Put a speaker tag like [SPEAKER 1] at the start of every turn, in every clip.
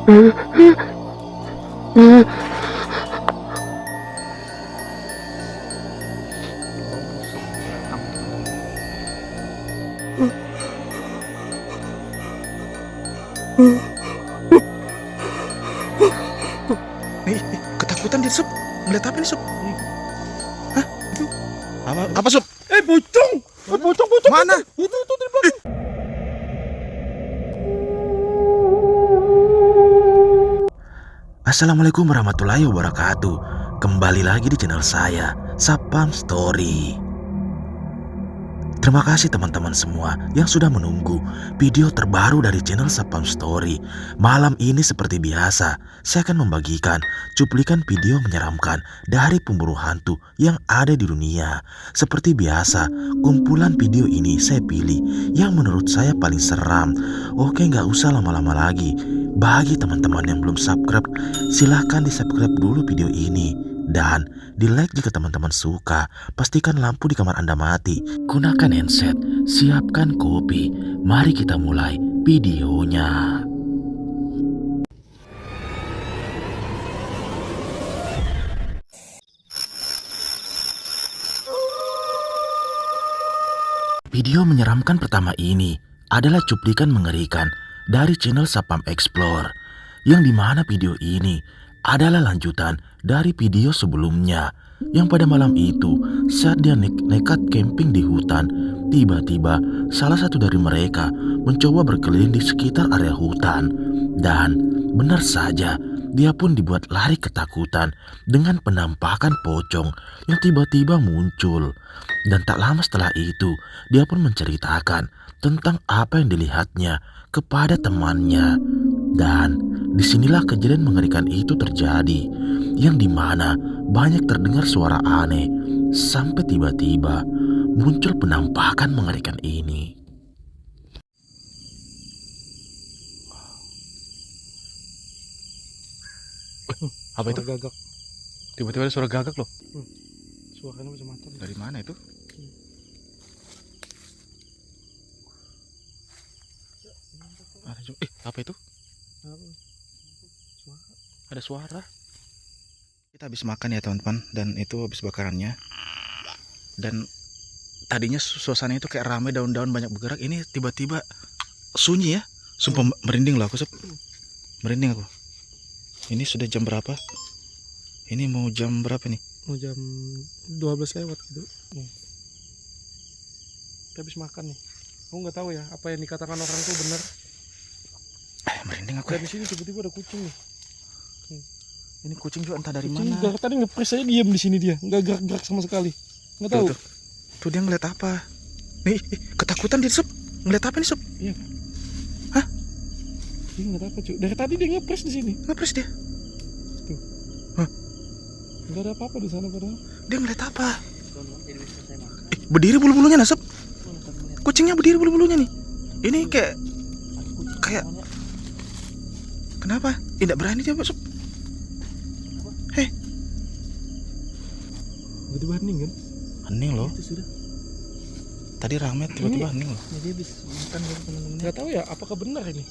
[SPEAKER 1] Ketakutan dia, Sob. Ngeliat apa nih, Sob? Hah? Apa, Sob?
[SPEAKER 2] Pocong! Pocong!
[SPEAKER 1] Mana?
[SPEAKER 2] Itu di belakang.
[SPEAKER 1] Assalamualaikum warahmatullahi wabarakatuh. Kembali lagi di channel saya, Sapam Story. Terima kasih teman-teman semua yang sudah menunggu video terbaru dari channel Sapam Story. Malam ini seperti biasa, saya akan membagikan cuplikan video menyeramkan dari pemburu hantu yang ada di dunia. Seperti biasa, kumpulan video ini saya pilih yang menurut saya paling seram. Oke, nggak usah lama-lama lagi. Bagi teman-teman yang belum subscribe, silahkan di subscribe dulu video ini. Dan di like jika teman-teman suka. Pastikan lampu di kamar Anda mati. Gunakan handset, siapkan kopi. Mari kita mulai videonya. Video menyeramkan pertama ini adalah cuplikan mengerikan dari channel Sapam Explore, yang dimana video ini adalah lanjutan dari video sebelumnya, yang pada malam itu saat dia nekat camping di hutan, tiba-tiba salah satu dari mereka mencoba berkeliling di sekitar area hutan, dan benar saja dia pun dibuat lari ketakutan dengan penampakan pocong yang tiba-tiba muncul. Dan tak lama setelah itu dia pun menceritakan tentang apa yang dilihatnya kepada temannya. Dan disinilah kejadian mengerikan itu terjadi, yang dimana banyak terdengar suara aneh sampai tiba-tiba muncul penampakan mengerikan ini. Apa itu?
[SPEAKER 2] Suara gagak.
[SPEAKER 1] Tiba-tiba ada suara gagak loh.
[SPEAKER 2] Suaranya macam-macam.
[SPEAKER 1] Dari mana itu? Apa itu? Ada suara. Kita habis makan ya teman-teman, dan itu habis bakarannya. Dan tadinya suasana itu kayak ramai, daun-daun banyak bergerak. Ini tiba-tiba sunyi ya. Sumpah merinding loh aku, Sob. Merinding aku. Ini sudah jam berapa? Ini mau jam berapa nih?
[SPEAKER 2] Mau jam 12 lewat gitu. Kita habis makan nih. Aku nggak tahu ya apa yang dikatakan orang itu benar.
[SPEAKER 1] Merinding aku.
[SPEAKER 2] Dan di sini tiba-tiba ada kucing nih.
[SPEAKER 1] Ini kucing juga entah dari
[SPEAKER 2] Kucing
[SPEAKER 1] mana.
[SPEAKER 2] tadi ngepres saya diam di sini, dia nggak gerak-gerak sama sekali. Nggak tahu.
[SPEAKER 1] Tuh dia ngeliat apa? Nih, ketakutan dia, Sob. Ngeliat apa nih, Sob?
[SPEAKER 2] Iya.
[SPEAKER 1] Hah?
[SPEAKER 2] Dia nggak apa, cuy. Dari tadi dia ngepres di sini.
[SPEAKER 1] Ngepres dia.
[SPEAKER 2] Tuh.
[SPEAKER 1] Hah?
[SPEAKER 2] Nggak ada apa-apa di sana padahal.
[SPEAKER 1] Dia ngeliat apa? Berdiri bulu-bulunya, nah, Sob. Kucingnya berdiri bulu-bulunya nih. Ini kayak kenapa? Tidak berani dia, Sob. Hei.
[SPEAKER 2] Tiba-tiba hening kan?
[SPEAKER 1] Hening loh.
[SPEAKER 2] Itu sudah.
[SPEAKER 1] Tadi rame tiba-tiba hening loh.
[SPEAKER 2] Jadi habis makan dari teman-temannya. Nggak tahu ya apakah benar ini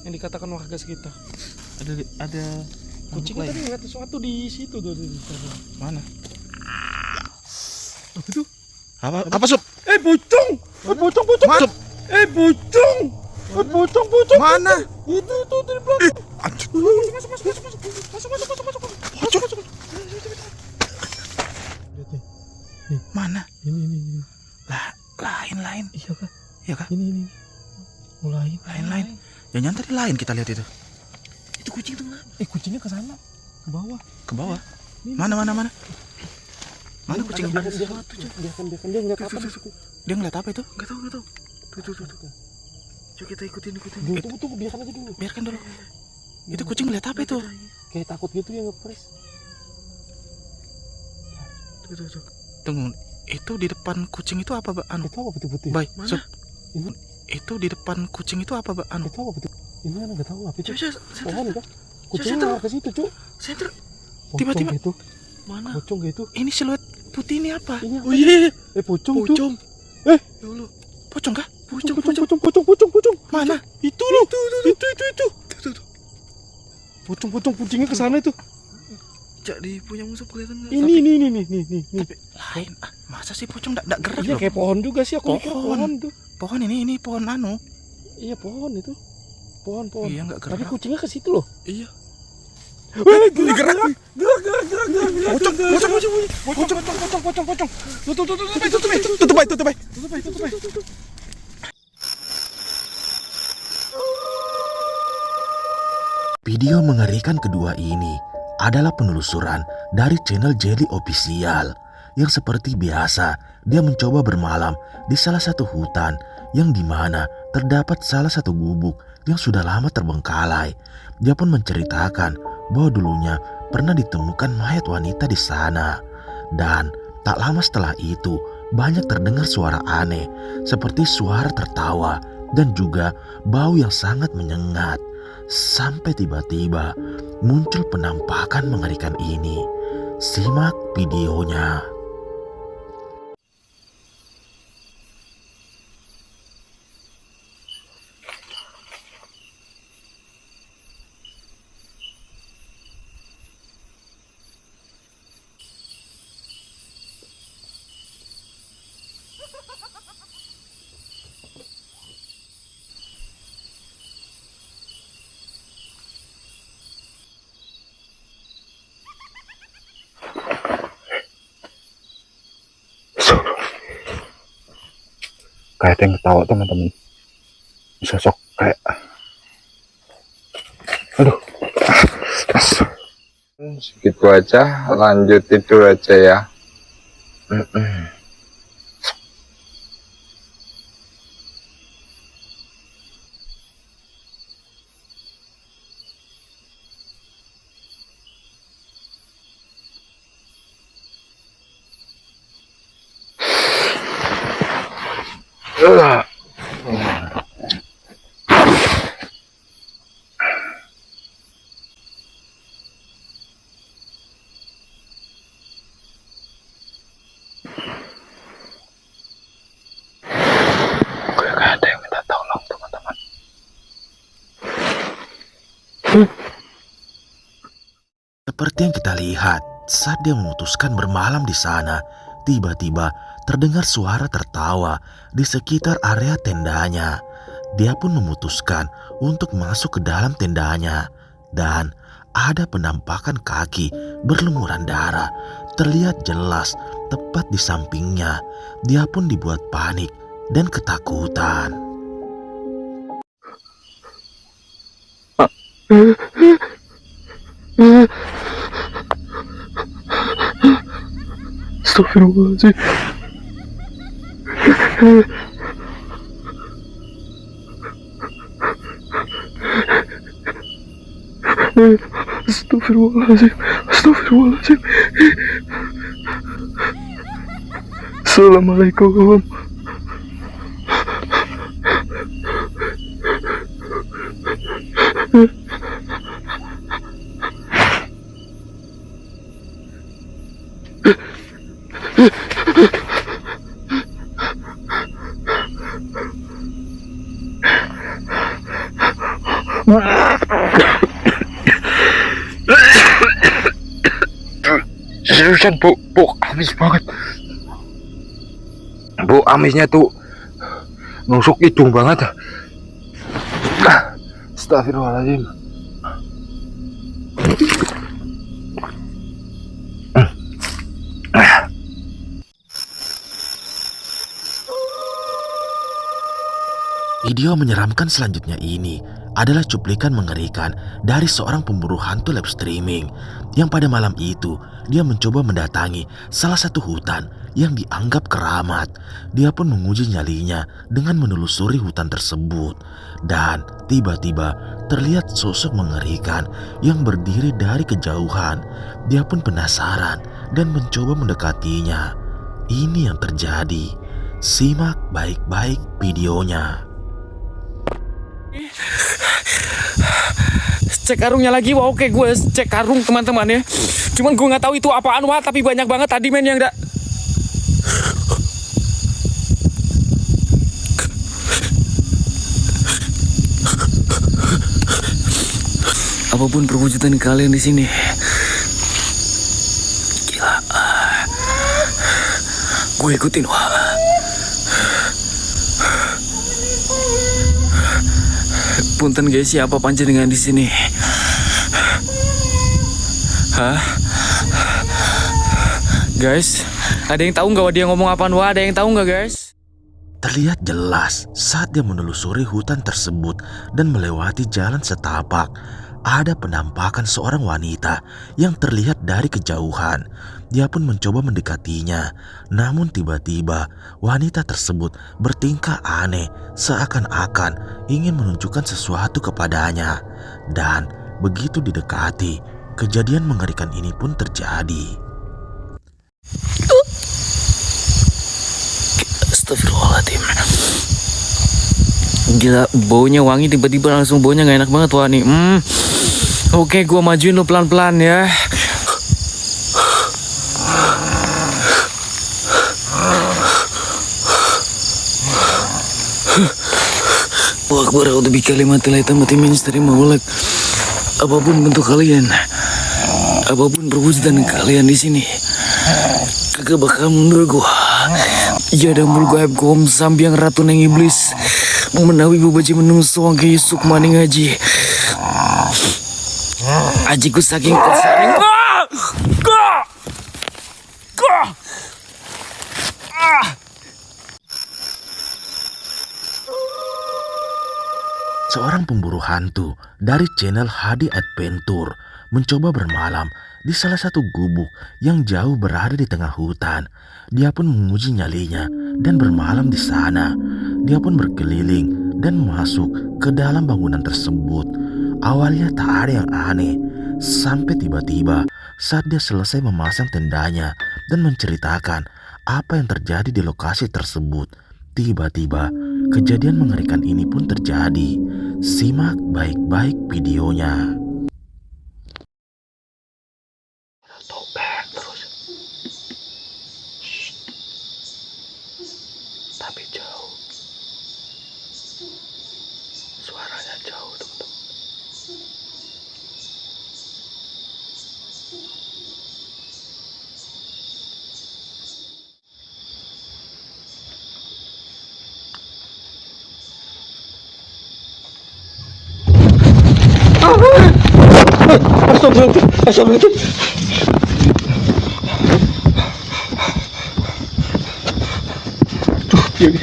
[SPEAKER 2] yang dikatakan warga sekitar.
[SPEAKER 1] Ada
[SPEAKER 2] Kucingnya tadi ngeliat sesuatu di situ tuh di sana.
[SPEAKER 1] mana?
[SPEAKER 2] Apa itu?
[SPEAKER 1] Apa, Sob?
[SPEAKER 2] Pocong! Pocong!
[SPEAKER 1] Mana?
[SPEAKER 2] Pocong! Pocong!
[SPEAKER 1] Mana?
[SPEAKER 2] Itu di belakang. Masuk.
[SPEAKER 1] Pocong.
[SPEAKER 2] Lihat nih.
[SPEAKER 1] Mana?
[SPEAKER 2] Ini.
[SPEAKER 1] Lain.
[SPEAKER 2] Iya kah?
[SPEAKER 1] Iya kah?
[SPEAKER 2] Ini. Mulai.
[SPEAKER 1] Lain. Jangan tadi lain kita lihat itu.
[SPEAKER 2] Itu kucing tuh. Kucingnya ke sana. Ke bawah.
[SPEAKER 1] Ke bawah. Mana? Mana kucing?
[SPEAKER 2] Biarkan dia ngeliat apa di situ.
[SPEAKER 1] Dia ngeliat apa itu?
[SPEAKER 2] Enggak tahu. Tuh.
[SPEAKER 1] Coba kita ikutin.
[SPEAKER 2] Tunggu, biarkan aja dulu.
[SPEAKER 1] Biarkan dulu. Itu kucing ngeliat apa itu?
[SPEAKER 2] Kayak takut gitu ya ngepres.
[SPEAKER 1] Tuh. Tunggu. Itu di depan kucing itu apa, Mbak?
[SPEAKER 2] Itu apa putih-putih?
[SPEAKER 1] Baik, Sob.
[SPEAKER 2] Ini.
[SPEAKER 1] Itu di depan kucing itu apa, Mbak?
[SPEAKER 2] Itu apa putih? Ini enggak tahu apa itu.
[SPEAKER 1] Coba.
[SPEAKER 2] Kah? Kucingnya ke situ, Cuk.
[SPEAKER 1] Saya tiba-tiba
[SPEAKER 2] itu.
[SPEAKER 1] mana?
[SPEAKER 2] Pocong gitu.
[SPEAKER 1] Ini siluet putih ini apa?
[SPEAKER 2] Ini apa?
[SPEAKER 1] Oh iya.
[SPEAKER 2] Pocong.
[SPEAKER 1] Ya Allah. Pocong kah?
[SPEAKER 2] Pocong. Mana?
[SPEAKER 1] Itu loh. Itu.
[SPEAKER 2] Pocong kucingnya ke sana itu.
[SPEAKER 3] Jadi punya musuh kelihatan nggak?
[SPEAKER 2] Ini.
[SPEAKER 1] Lain, masa sih pocong nggak gerak
[SPEAKER 2] Iya
[SPEAKER 1] loh?
[SPEAKER 2] kayak pohon juga sih, aku mikir
[SPEAKER 1] Pohon.
[SPEAKER 2] pohon tuh.
[SPEAKER 1] Pohon ini pohon anu.
[SPEAKER 2] Iya pohon itu. Pohon.
[SPEAKER 1] Iya nggak gerak.
[SPEAKER 2] Tapi kucingnya ke situ loh.
[SPEAKER 3] Iya.
[SPEAKER 2] Gerak.
[SPEAKER 3] Pocong. Tutup baik.
[SPEAKER 1] Video mengerikan kedua ini adalah penelusuran dari channel Jelly Official yang seperti biasa dia mencoba bermalam di salah satu hutan yang dimana terdapat salah satu gubuk yang sudah lama terbengkalai. Dia pun menceritakan bahwa dulunya pernah ditemukan mayat wanita di sana. Dan tak lama setelah itu banyak terdengar suara aneh seperti suara tertawa dan juga bau yang sangat menyengat. Sampai tiba-tiba muncul penampakan mengerikan ini. Simak videonya.
[SPEAKER 4] Kayak ada yang ketawa teman-teman, sosok kayak aduh
[SPEAKER 5] Segitu aja, lanjut tidur aja ya.
[SPEAKER 4] kayak ada yang minta tolong teman-teman.
[SPEAKER 1] Seperti yang kita lihat, saat dia memutuskan bermalam di sana, tiba-tiba terdengar suara tertawa di sekitar area tendanya. Dia pun memutuskan untuk masuk ke dalam tendanya dan ada penampakan kaki berlumuran darah terlihat jelas tepat di sampingnya. Dia pun dibuat panik dan ketakutan.
[SPEAKER 4] Astagfirullahaladzim. Astagfirullahaladzim. Assalamualaikum. Seriusan bu, amis banget. Bu, amisnya tuh nusuk hidung banget. Astagfirullahaladzim.
[SPEAKER 1] Video menyeramkan selanjutnya ini adalah cuplikan mengerikan dari seorang pemburu hantu live streaming yang pada malam itu dia mencoba mendatangi salah satu hutan yang dianggap keramat. Dia pun menguji nyalinya dengan menelusuri hutan tersebut dan tiba-tiba terlihat sosok mengerikan yang berdiri dari kejauhan. Dia pun penasaran dan mencoba mendekatinya. Ini yang terjadi. Simak baik-baik videonya.
[SPEAKER 2] Cek karungnya lagi, wah oke gue cek karung teman-teman ya. Cuman gue nggak tahu itu apaan wah, tapi banyak banget tadi men yang apa Apapun perwujudan kalian di sini. Gila. Gue ikutin, wah. Punten guys, siapa panjenengan di sini? Hah? Guys, ada yang tahu nggak dia ngomong apaan? Wah, ada yang tahu nggak guys?
[SPEAKER 1] Terlihat jelas saat dia menelusuri hutan tersebut dan melewati jalan setapak, ada penampakan seorang wanita yang terlihat dari kejauhan. Dia pun mencoba mendekatinya, namun tiba-tiba wanita tersebut bertingkah aneh, seakan-akan ingin menunjukkan sesuatu kepadanya. Dan begitu didekati, kejadian mengerikan ini pun terjadi.
[SPEAKER 2] Astagfirullahaladzim. Gila, baunya wangi, tiba-tiba langsung baunya gak enak banget wah nih. Oke, gua majuin lo pelan-pelan ya. Wah, akbar a'udzu bikalimatillahi tammati min syarri ma khalaq. Apapun bentuk kalian, apapun perwujudan kalian di sini, kagak bakal mundur gua. Ya damul gaib gom sambiang ratu neng iblis menawi bubaji menungso angke Yusuk maning aji. Ajiku saking kesaring.
[SPEAKER 1] Seorang pemburu hantu dari channel HD Adventure mencoba bermalam di salah satu gubuk yang jauh berada di tengah hutan. Dia pun menguji nyalinya dan bermalam di sana. Dia pun berkeliling dan masuk ke dalam bangunan tersebut. Awalnya tak ada yang aneh, sampai tiba-tiba saat dia selesai memasang tendanya dan menceritakan apa yang terjadi di lokasi tersebut. Tiba-tiba kejadian mengerikan ini pun terjadi. Simak baik-baik videonya.
[SPEAKER 4] Topeng terus. Tapi jauh. Suaranya jauh, teman-teman. Astagfirullahaladzim, astagfirullahaladzim. Duh, piye iki?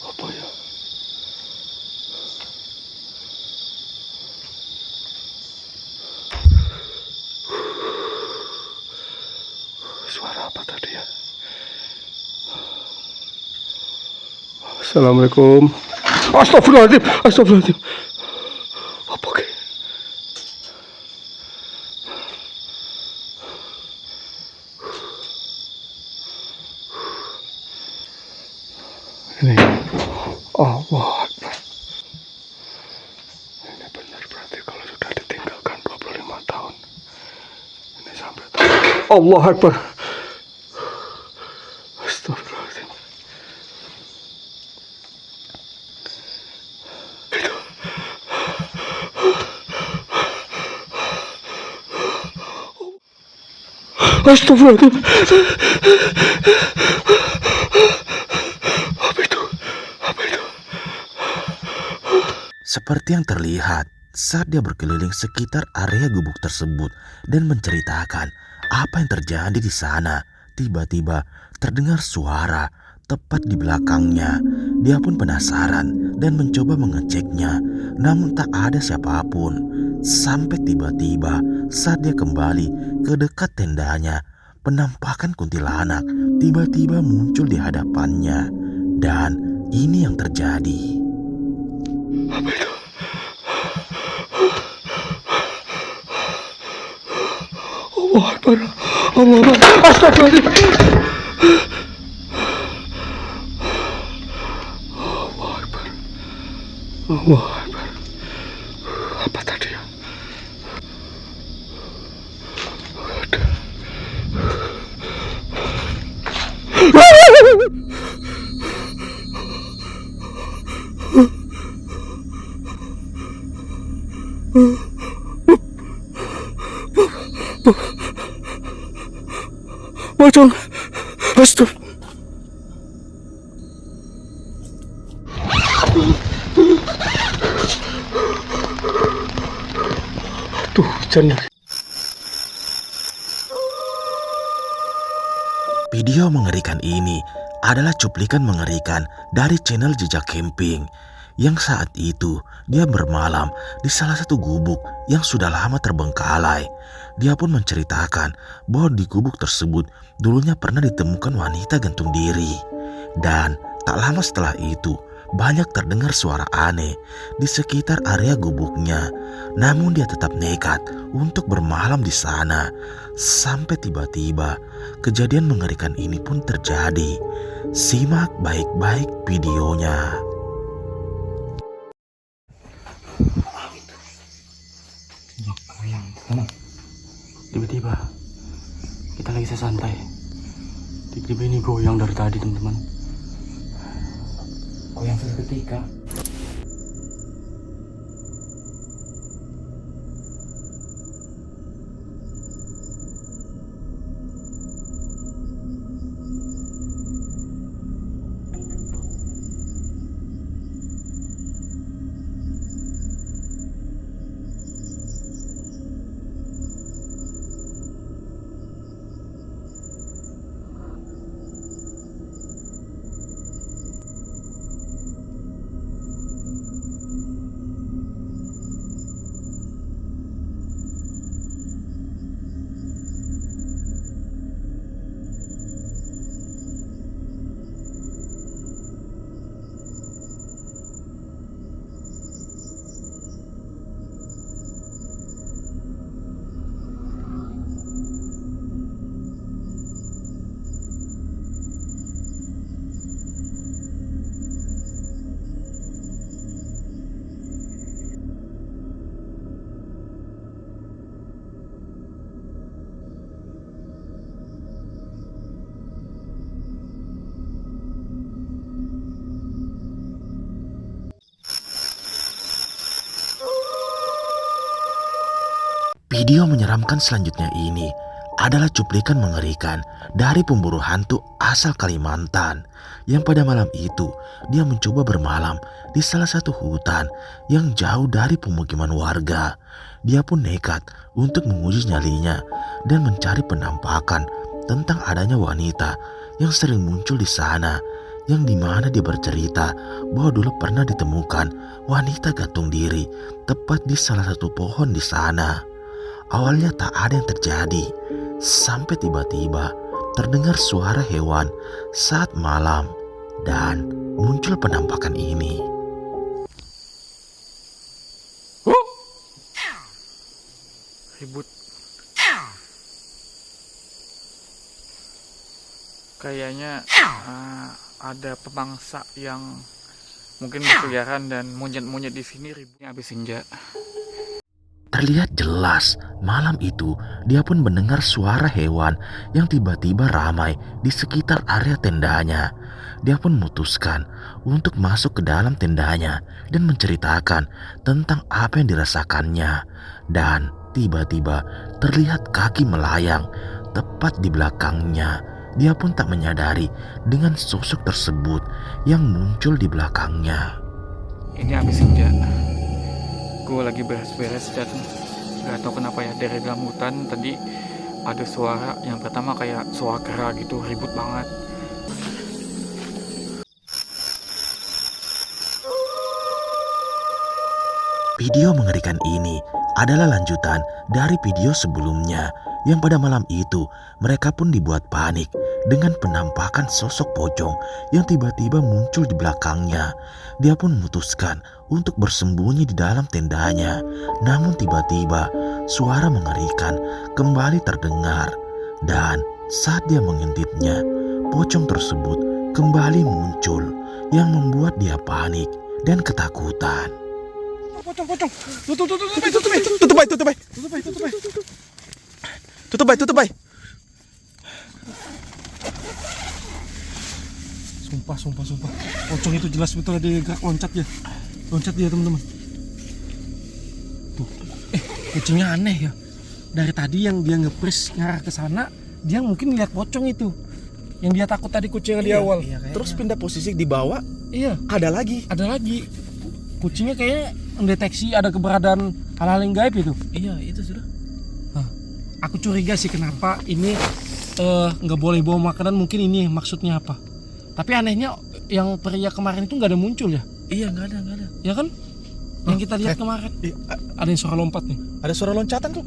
[SPEAKER 4] Apa ya? Suara apa tadi ya? Assalamualaikum. Astagfirullahaladzim, astagfirullahaladzim. Apa ke? Ini Allah Akbar. Ini benar berarti kalau sudah ditinggalkan 25 tahun. Ini sampai tahun. Allah Akbar. Astagfirullahaladzim. Astagfirullahaladzim. Apa itu? Apa itu?
[SPEAKER 1] Seperti yang terlihat saat dia berkeliling sekitar area gubuk tersebut dan menceritakan apa yang terjadi di sana. Tiba-tiba terdengar suara tepat di belakangnya. Dia pun penasaran dan mencoba mengeceknya, namun tak ada siapapun. Sampai tiba-tiba saat dia kembali ke dekat tendanya, penampakan kuntilanak tiba-tiba muncul di hadapannya. Dan ini yang terjadi.
[SPEAKER 4] Apa itu? Allah Akbar. Allah Akbar. Astagfirullahaladzim. Allah Akbar. Allah Akbar. Apa tadi ya? Ada.
[SPEAKER 3] Pocong. Astaga. Tuh, hujan lagi.
[SPEAKER 1] Video mengerikan ini adalah cuplikan mengerikan dari channel Jejak Camping yang saat itu dia bermalam di salah satu gubuk yang sudah lama terbengkalai. Dia pun menceritakan bahwa di gubuk tersebut dulunya pernah ditemukan wanita gantung diri. Dan tak lama setelah itu banyak terdengar suara aneh di sekitar area gubuknya. Namun dia tetap nekat untuk bermalam di sana. Sampai tiba-tiba kejadian mengerikan ini pun terjadi. Simak baik-baik videonya.
[SPEAKER 6] Tiba-tiba kita lagi santai, tiba-tiba ini goyang dari tadi, teman-teman. Goyang seketika.
[SPEAKER 1] Video menyeramkan selanjutnya ini adalah cuplikan mengerikan dari pemburu hantu asal Kalimantan yang pada malam itu dia mencoba bermalam di salah satu hutan yang jauh dari pemukiman warga. Dia pun nekat untuk menguji nyalinya dan mencari penampakan tentang adanya wanita yang sering muncul di sana, yang dimana dia bercerita bahwa dulu pernah ditemukan wanita gantung diri tepat di salah satu pohon di sana. Awalnya tak ada yang terjadi, sampai tiba-tiba terdengar suara hewan saat malam dan muncul penampakan ini.
[SPEAKER 7] Ribut. Kayaknya ada pemangsa yang mungkin berkeliaran dan monyet-monyet di sini ributnya habis senja.
[SPEAKER 1] Terlihat jelas malam itu dia pun mendengar suara hewan yang tiba-tiba ramai di sekitar area tendanya. Dia pun memutuskan untuk masuk ke dalam tendanya dan menceritakan tentang apa yang dirasakannya. Dan tiba-tiba terlihat kaki melayang tepat di belakangnya. Dia pun tak menyadari dengan sosok tersebut yang muncul di belakangnya.
[SPEAKER 7] Ini habis senja. Gue lagi beres-beres dan gak tahu kenapa ya, dari dalam hutan tadi ada suara yang pertama kayak suara kera gitu, ribut banget.
[SPEAKER 1] Video mengerikan ini adalah lanjutan dari video sebelumnya yang pada malam itu mereka pun dibuat panik dengan penampakan sosok pocong yang tiba-tiba muncul di belakangnya. Dia pun memutuskan untuk bersembunyi di dalam tendanya. Namun tiba-tiba suara mengerikan kembali terdengar. Dan saat dia mengintipnya, pocong tersebut kembali muncul yang membuat dia panik dan ketakutan.
[SPEAKER 3] Pocong. Tutup baik. Sumpah. Pocong itu jelas betul ada gerak loncat dia teman-teman. Tuh, kucingnya aneh ya. Dari tadi yang dia ngepres ngarah ke sana, Dia mungkin lihat pocong itu. Yang dia takut tadi kucingnya di awal.
[SPEAKER 1] Terus pindah posisi di bawah,
[SPEAKER 3] Iya,
[SPEAKER 1] ada lagi.
[SPEAKER 3] ada lagi. Kucingnya kayaknya mendeteksi ada keberadaan hal-hal yang gaib itu.
[SPEAKER 1] Iya, itu sudah.
[SPEAKER 3] Aku curiga sih kenapa ini nggak boleh bawa makanan, mungkin ini maksudnya apa. Tapi anehnya yang pria kemarin itu nggak ada muncul ya.
[SPEAKER 1] Iya, nggak ada.
[SPEAKER 3] Ya kan? Yang kita lihat kemarin. Ada yang suara lompat nih.
[SPEAKER 1] Ada suara loncatan tuh.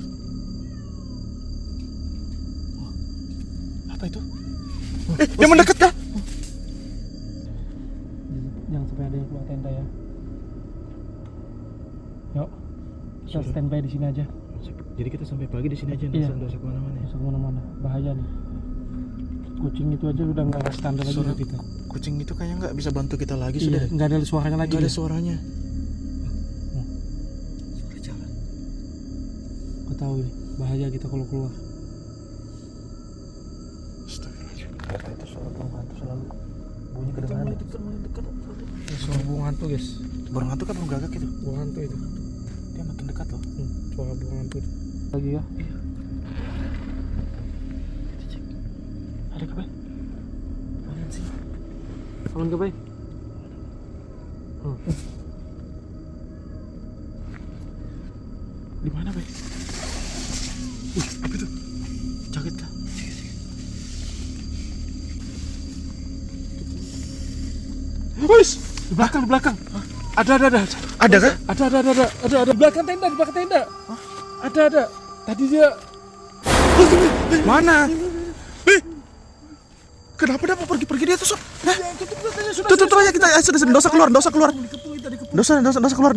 [SPEAKER 1] Apa itu? Dia mendekat kah?
[SPEAKER 3] Jangan sampai ada yang keluar tenda ya. Yuk, kita standby di sini aja.
[SPEAKER 1] Jadi kita sampai pagi di sini aja,
[SPEAKER 3] Iya.
[SPEAKER 1] nggak usah kemana-mana ya.
[SPEAKER 3] Masuk kemana-mana, bahaya nih. Kucing itu aja udah nggak ngasih tanda lagi
[SPEAKER 1] Suara
[SPEAKER 3] ke kita.
[SPEAKER 1] kucing itu kayaknya nggak bisa bantu kita lagi
[SPEAKER 3] Iya,
[SPEAKER 1] sudah.
[SPEAKER 3] nggak ada suaranya lagi.
[SPEAKER 1] Nggak ada
[SPEAKER 3] dia.
[SPEAKER 1] suaranya.
[SPEAKER 2] Suara jalan.
[SPEAKER 3] Gak tahu ini, bahaya kita kalau keluar.
[SPEAKER 1] Astagfirullahaladzim. Itu suara burung hantu selalu bunyi kedengaran.
[SPEAKER 2] Dekat.
[SPEAKER 3] Ya, suara burung hantu guys.
[SPEAKER 1] Burung hantu kan burung gagak itu.
[SPEAKER 3] Burung hantu itu.
[SPEAKER 1] Dia makin dekat loh.
[SPEAKER 3] Suara burung hantu itu. Lagi ya?
[SPEAKER 1] Iya. Ada apa? Mana sih?
[SPEAKER 3] Aman gak baik?
[SPEAKER 1] Di mana, Bay? Apa itu? Jaket kah? Wis,
[SPEAKER 3] Di belakang. Ada.
[SPEAKER 1] ada kah?
[SPEAKER 3] Ada. Di belakang tenda. Ada. Tadi dia.
[SPEAKER 1] Mana? Kenapa dia mau pergi dia tuh, Sob?
[SPEAKER 3] Tutup
[SPEAKER 1] Tutup aja kita. Sudah, dosa keluar.
[SPEAKER 3] Dikepung.
[SPEAKER 1] Dosa keluar.